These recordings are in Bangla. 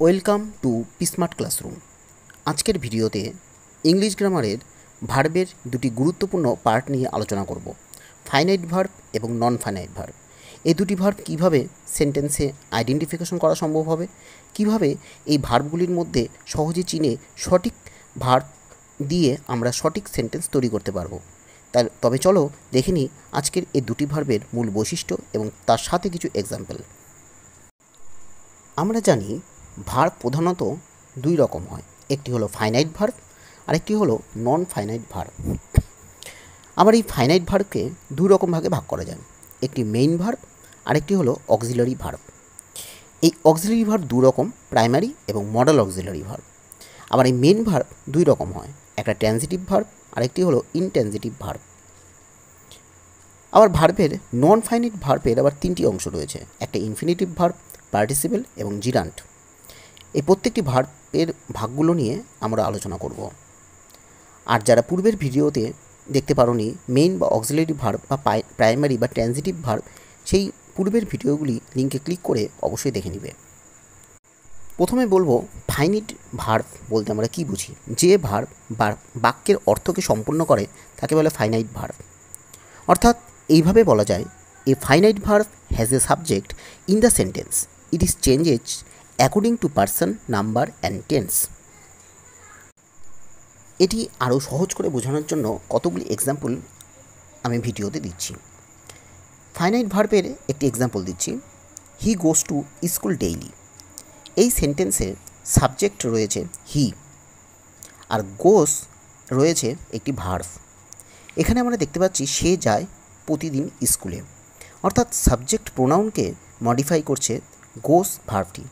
Welcome to smart classroom. আজকের ভিডিওতে ইংলিশ গ্রামারের ভার্বের দুটি গুরুত্বপূর্ণ পার্ট নিয়ে আলোচনা করব। ফাইনাইট ভার্ব এবং নন ফাইনাইট ভার্ব। এই দুটি ভার্ব কীভাবে সেন্টেন্সে আইডেন্টিফিকেশন করা সম্ভব হবে, কিভাবে এই ভার্বগুলির মধ্যে সহজে চিনে সঠিক ভার্ব দিয়ে আমরা সঠিক সেন্টেন্স তৈরি করতে পারবো। তবে চলো দেখে নিই আজকের এই দুটি ভার্বের মূল বৈশিষ্ট্য এবং তার সাথে কিছু এক্সাম্পল। আমরা জানি ভার্ব প্রধানত দুই রকম হয়, একটি হলো ফাইনাইট ভার্ব আর একটি হলো নন ফাইনাইট ভার্ব। আবার এই ফাইনাইট ভার্বকে দুই রকম ভাগে ভাগ করা যায়, একটি মেইন ভার্ব আর একটি হলো অক্সিলারি ভার্ব। এই অক্সিলারি ভার্ব দু রকম, প্রাইমারি এবং মডেল অক্সিলারি ভার্ব। আবার এই মেইন ভার্ব দুই রকম হয়, একটা ট্রানজিটিভ ভার্ব আর একটি হলো ইনট্রানজিটিভ ভার্ব। আবার ভার্বের নন ফাইনাইট ভার্বের আবার তিনটি অংশ রয়েছে, একটা ইনফিনিটিভ ভার্ব, পার্টিসিপেল এবং জিরান্ট। এই প্রত্যেকটি ভার্বের ভাগগুলো নিয়ে আমরা আলোচনা করব। আর যারা পূর্বের ভিডিওতে দেখতে পারোনি মেইন বা অক্সিলারি ভার্ব বা প্রাইমারি বা ট্রানজিটিভ ভার্ব, সেই পূর্বের ভিডিওগুলি লিঙ্কে ক্লিক করে অবশ্যই দেখে নিবে। প্রথমে বলবো ফাইনাইট ভার্ব বলতে আমরা কি বুঝি। যে ভার্ব বাক্যের অর্থকে সম্পূর্ণ করে তাকে বলে ফাইনাইট ভার্ব। অর্থাৎ এইভাবে বলা যায়, এ finite verb has a subject in the sentence, it is changes according to person, number and tense. এটি আরও সহজ করে বোঝানোর জন্য কতগুলি এক্সাম্পল আমি ভিডিওতে দিচ্ছি। ফাইনাইট ভার্বের একটি এক্সাম্পল দিচ্ছি, হি গোস টু স্কুল ডেইলি। এই সেন্টেন্সে সাবজেক্ট রয়েছে হি আর গোস রয়েছে একটি ভার্ব। এখানে আমরা দেখতে পাচ্ছি সে যায় প্রতিদিন স্কুলে, অর্থাৎ সাবজেক্ট প্রোনাউনকে মডিফাই করছে গোস ভার্বটি,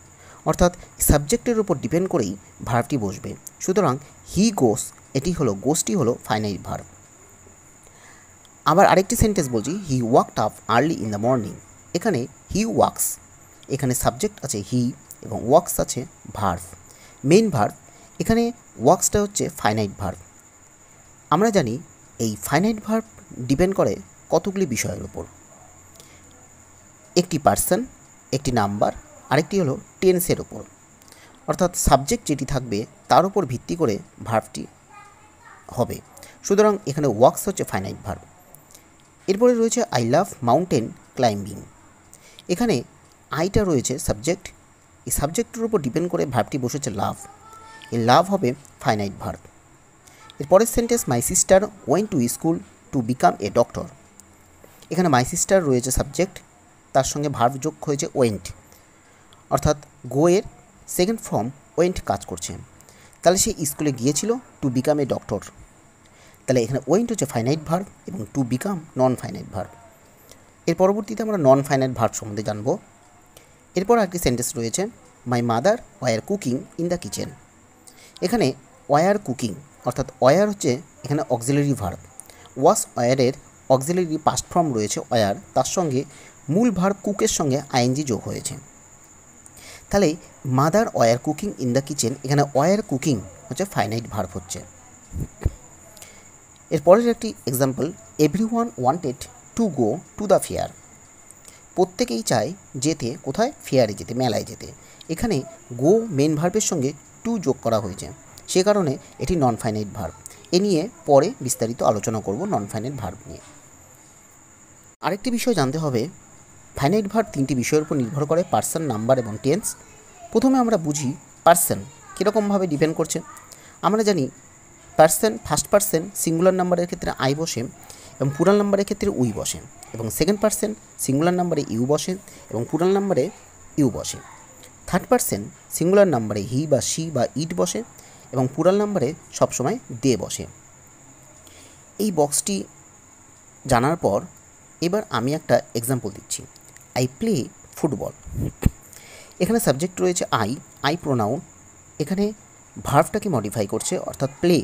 অর্থাৎ সাবজেক্টের উপর ডিপেন্ড করেই ভার্বটি বসবে। সুতরাং হি গোস, এটি হলো গোসটি হলো ফাইনাইট ভার্ব। আবার আরেকটি সেন্টেন্স বলছি, he walked up early in the morning. এখানে হি ওয়াক্স, এখানে সাবজেক্ট আছে হি এবং ওয়াক্স আছে ভার্ব, মেইন ভার্ব। এখানে ওয়াক্সটা হচ্ছে ফাইনাইট ভার্ব। আমরা জানি এই ফাইনাইট ভার্ব ডিপেন্ড করে কতগুলি বিষয়ের উপর, একটি পার্সন, একটি নাম্বার, আরেকটি হলো টেন্সের ওপর। অর্থাৎ সাবজেক্ট যেটি থাকবে তার উপর ভিত্তি করে ভার্বটি হবে। সুতরাং এখানে ওয়াক্স হচ্ছে ফাইনাইট ভার্ব। এরপরে রয়েছে আই লাভ মাউন্টেন ক্লাইম্বিং। এখানে আইটা রয়েছে সাবজেক্ট, এই সাবজেক্টের উপর ডিপেন্ড করে ভার্বটি বসেছে লাভ, এই লাভ হবে ফাইনাইট ভার্ব। এরপরের sentence, my sister went to school to become a doctor. এখানে মাই সিস্টার রয়েছে সাবজেক্ট, তার সঙ্গে ভার্ব যোগ হয়েছে ওয়েন্ট, অর্থাৎ গো এর সেকেন্ড ফর্ম ওয়েন্ট কাজ করছে। তাহলে সে স্কুলে গিয়েছিল টু বিকাম এ ডক্টর। তাহলে এখানে ওয়েন্ট হচ্ছে ফাইনাইট ভার্ব এবং to become non finite verb. এর পরবর্তীতে আমরা নন ফাইনাইট ভার্ব সম্বন্ধে জানব। এরপর একটি সেন্টেন্স রয়েছে, my mother were cooking in the kitchen. এখানে ওয়ার কুকিং, অর্থাৎ ওয়ার হচ্ছে এখানে অক্সিলারি ভার্ব। ওয়াস ওয়ারের অক্সিলারি পাস্ট ফর্ম রয়েছে ওয়ার, তার সঙ্গে মূল ভার্ব কুকের সঙ্গে আইএনজি যোগ হয়েছে। তাহলে mother were cooking in the kitchen, এখানে ওয়ার কুকিং হচ্ছে ফাইনাইট ভার্ব হচ্ছে। এরপরের একটি example, everyone wanted to go to the fair. প্রত্যেকেই চায় যেতে, কোথায়? ফেয়ারে যেতে, মেলায় যেতে। এখানে গো মেন ভার্বের সঙ্গে টু যোগ করা হয়েছে, সে কারণে এটি নন ফাইনাইট ভার্ব। এ নিয়ে পরে বিস্তারিত আলোচনা করব নন ফাইনাইট ভার্ব নিয়ে। আরেকটি বিষয় জানতে হবে, ফাইনাইট ভার্ব তিনটি বিষয়ের উপর নির্ভর করে, পার্সন, নাম্বার এবং টেন্স। প্রথমে আমরা বুঝি পার্সন কীরকমভাবে ডিপেন্ড করছে। আমরা জানি পার্সন ফার্স্ট পার্সন সিঙ্গুলার নাম্বারের ক্ষেত্রে আই বসে এবং প্লুরাল নাম্বারের ক্ষেত্রে উই বসে, এবং সেকেন্ড পার্সন সিঙ্গুলার নাম্বারে ইউ বসে এবং প্লুরাল নাম্বারে ইউ বসে। থার্ড পার্সন সিঙ্গুলার নাম্বারে হি বা শি বা ইট বসে এবং প্লুরাল নাম্বারে সবসময় দে বসে। এই বক্সটি জানার পর এবার আমি একটা এক্সাম্পল দিচ্ছি, আই প্লে ফুটবল। এখানে সাবজেক্ট রয়েছে আই প্রোনাউন, এখানে ভার্বটাকে মডিফাই করছে, অর্থাৎ প্লে।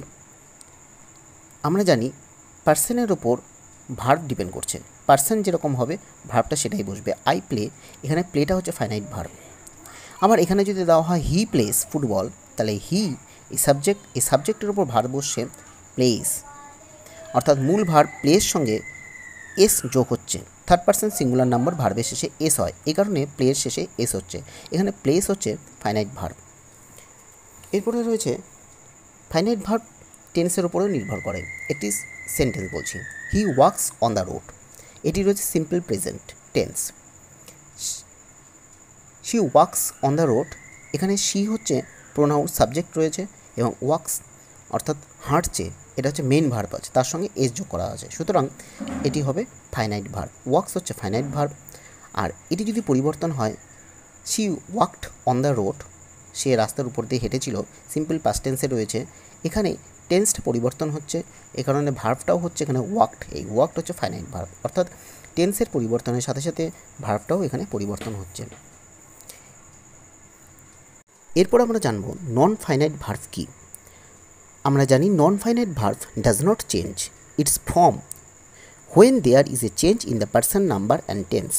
আমরা জানি পার্সনের ওপর ভার্ব ডিপেন্ড করছে, পার্সন যেরকম হবে ভার্বটা সেটাই বসবে। আই প্লে, এখানে প্লেটা হচ্ছে ফাইনাইট ভার্ব। আবার এখানে যদি দেওয়া হয় হি প্লেস ফুটবল, তাহলে হি এই সাবজেক্টের ওপর ভার্ব বসছে প্লেস, অর্থাৎ মূল ভার্ব প্লের সঙ্গে এস যোগ হচ্ছে। থার্ড পার্সন সিঙ্গুলার নাম্বার ভার্বের শেষে এস হয়, এই কারণে প্লের শেষে এস হচ্ছে। এখানে প্লেস হচ্ছে ফাইনাইট ভার্ব। এরপরে রয়েছে ফাইনাইট ভার্ব টেন্সের উপরেও নির্ভর করে। একটি সেন্টেন্স বলছি, হি ওয়াক্স অন দ্য রোড, এটি রয়েছে simple present tense. She wax on the road, এখানে শি হচ্ছে প্রোনাউন সাবজেক্ট রয়েছে এবং ওয়াক্স অর্থাৎ হাঁটছে এটা হচ্ছে মেন ভার্ব আছে, তার সঙ্গে এস যোগ করা আছে, সুতরাং এটি হবে ফাইনাইট ভার্ব। ওয়াক্স হচ্ছে ফাইনাইট ভার্ব। আর এটি যদি পরিবর্তন হয়, she walked on the road, সে রাস্তার উপর দিয়ে হেঁটেছিল, সিম্পল পাস্ট টেন্সে রয়েছে, এখানে টেন্সটা পরিবর্তন হচ্ছে, এ কারণে ভার্বটাও হচ্ছে এখানে ওয়াকড। এই ওয়াকড হচ্ছে ফাইনাইট ভার্ব, অর্থাৎ টেন্সের পরিবর্তনের সাথে সাথে ভার্বটাও এখানে পরিবর্তন হচ্ছে। এরপর আমরা জানব নন ফাইনাইট ভার্ব কী। আমরা জানি non finite verb does not change its form when there is a change in the person, number and tense.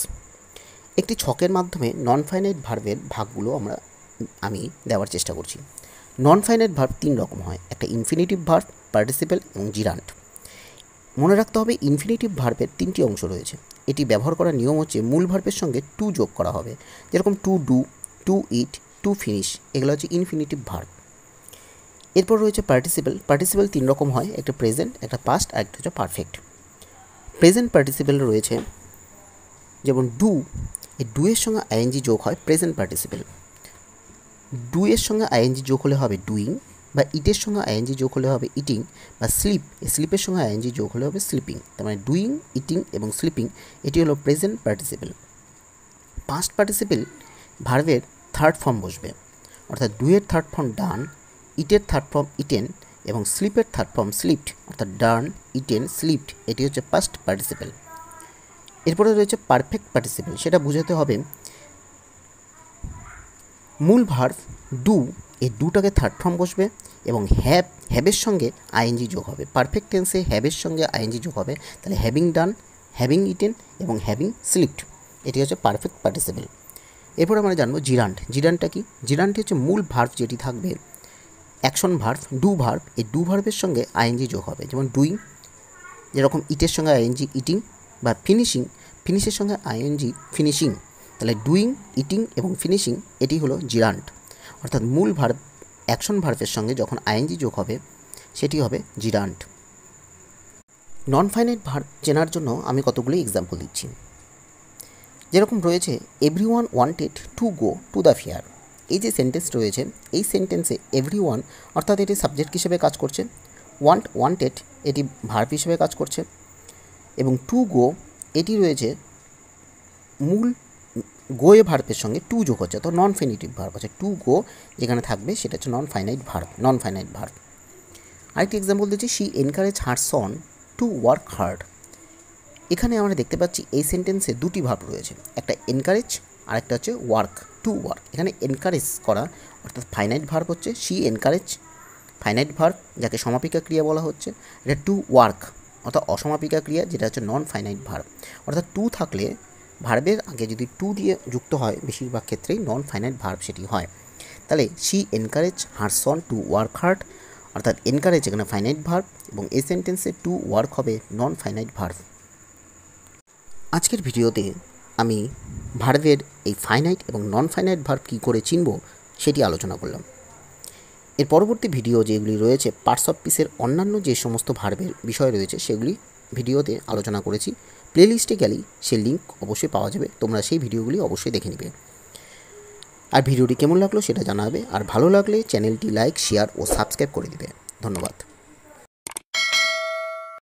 একটি ছকের মাধ্যমে নন ফাইনাইট ভার্বের ভাগগুলো আমি দেওয়ার চেষ্টা করছি। নন ফাইনাইট ভার্ব 3 রকম হয়, একটা ইনফিনিটিভ ভার্ব, পার্টিসিপেল এবং জিরান্ট। মনে রাখতে হবে ইনফিনিটিভ ভার্বের 3টি অংশ রয়েছে। এটি ব্যবহার করার নিয়ম হচ্ছে মূল ভার্বের সঙ্গে টু যোগ করা হবে, যেরকম to do, to eat, to finish, এগুলো হচ্ছে ইনফিনিটিভ ভার্ব। এরপর রয়েছে পার্টিসিপেল। পার্টিসিপেল 3 রকম হয়, একটা প্রেজেন্ট, একটা পাস্ট, আর একটা হচ্ছে পারফেক্ট। প্রেজেন্ট পার্টিসিপেল রয়েছে যেমন ডু, এই ডু এর সঙ্গে আইএনজি যোগ হয় প্রেজেন্ট পার্টিসিপেল। ডু এর সঙ্গে আইএনজি যোগ হলে হবে ডুইং, বা ইটের সঙ্গে আইএনজি যোগ হলে হবে ইটিং, বা স্লিপ, এই স্লিপের সঙ্গে আইএনজি যোগ হলে হবে স্লিপিং। তার মানে ডুইং, ইটিং এবং স্লিপিং, এটি হলো প্রেজেন্ট পার্টিসিপেল। পাস্ট পার্টিসিপেল ভার্বের থার্ড ফর্ম বসবে, অর্থাৎ ডুয়ের থার্ড ফর্ম ডান, ইটের থার্ড ফর্ম ইটেন এবং স্লিপের থার্ড ফর্ম স্লিপড, অর্থাৎ ডান, ইটেন, স্লিপড, এটি হচ্ছে পাস্ট পার্টিসিপেল। এরপরে রয়েছে পারফেক্ট পার্টিসিপেল। সেটা বোঝাতে হবে মূল ভার্ব ডু, এই ডুটাকে থার্ড ফর্ম বসবে এবং হ্যাবের সঙ্গে আইএনজি যোগ হবে। পারফেক্ট টেন্সে হ্যাবের সঙ্গে আইএনজি যোগ হবে, তাহলে হ্যাভিং ডান, হ্যাভিং ইটেন এবং হ্যাভিং স্লিপড, এটি হচ্ছে পারফেক্ট পার্টিসিপেল। এরপর আমরা জানবো জিরান্ট। জিরান্টটা কি? জিরান্টটি হচ্ছে মূল ভার্ব যেটি থাকবে অ্যাকশন ভার্ব, ডু ভার্ব, এই ডু ভার্বের সঙ্গে আইএনজি যোগ হবে, যেমন ডুইং, যেরকম ইটের সঙ্গে আইএনজি ইটিং, বা ফিনিশিং, ফিনিশের সঙ্গে আইএনজি ফিনিশিং। তাহলে ডুইং, ইটিং এবং ফিনিশিং, এটি হলো জিরান্ট। অর্থাৎ মূল ভার্ব অ্যাকশন ভার্বের সঙ্গে যখন আইএনজি যোগ হবে সেটি হবে জিরান্ট। নন ফাইনাইট ভার্ব চেনার জন্য আমি কতগুলো এক্সাম্পল দিচ্ছি। যেরকম রয়েছে everyone wanted to go to the fair, এই যে সেন্টেন্স রয়েছে, এই সেন্টেন্সে এভরিওয়ান অর্থাৎ এটি সাবজেক্ট হিসেবে কাজ করছে, ওয়ান্টেড এটি ভার্ব হিসেবে কাজ করছে, এবং টু গো এটি রয়েছে মূল গো এ ভার্বের সঙ্গে টু যোগ হচ্ছে, তো নন ফাইনাইটিভ ভার্ব আছে। টু গো যেখানে থাকবে সেটা হচ্ছে নন ফাইনাইট ভার্ব। আরেকটি এক্সাম্পল দিচ্ছি, she encourage her Son to work hard. এখানে আমরা দেখতে পাচ্ছি এই সেন্টেন্সে দুটি ভার্ব রয়েছে, একটা এনকারেজ আর একটা হচ্ছে ওয়ার্ক, টু ওয়ার্ক। এখানে এনকারেজ করা অর্থাৎ ফাইনাইট ভার্ব হচ্ছে শি এনকারেজ, ফাইনাইট ভার্ব যাকে সমাপিকা ক্রিয়া বলা হচ্ছে। এটা টু ওয়ার্ক অর্থাৎ অসমাপিকা ক্রিয়া, যেটা হচ্ছে নন ফাইনাইট ভার্ব। অর্থাৎ টু থাকলে ভার্বের আগে যদি টু দিয়ে যুক্ত হয় বেশিরভাগ ক্ষেত্রেই নন ফাইনাইট ভার্ব সেটি হয়। তাহলে she encourage her Son to work hard, অর্থাৎ এনকারেজ এখানে ফাইনাইট ভার্ব এবং এই সেন্টেন্সে টু ওয়ার্ক হবে নন ফাইনাইট ভার্ব। আজকের ভিডিওতে আমি ভার্বের এই ফাইনাইট এবং নন ফাইনাইট ভার্ব কী করে চিনব সেটি আলোচনা করলাম। এর পরবর্তী ভিডিও যেগুলি রয়েছে পার্টস অফ স্পিচের অন্যান্য যে সমস্ত ভার্বের বিষয় রয়েছে সেগুলি ভিডিওতে আলোচনা করেছি। প্লেলিস্টে গেলেই সেই লিঙ্ক অবশ্যই পাওয়া যাবে, তোমরা সেই ভিডিওগুলি অবশ্যই দেখে নেবে। আর ভিডিওটি কেমন লাগলো সেটা জানাবে, আর ভালো লাগলে চ্যানেলটি লাইক, শেয়ার ও সাবস্ক্রাইব করে দেবে। ধন্যবাদ।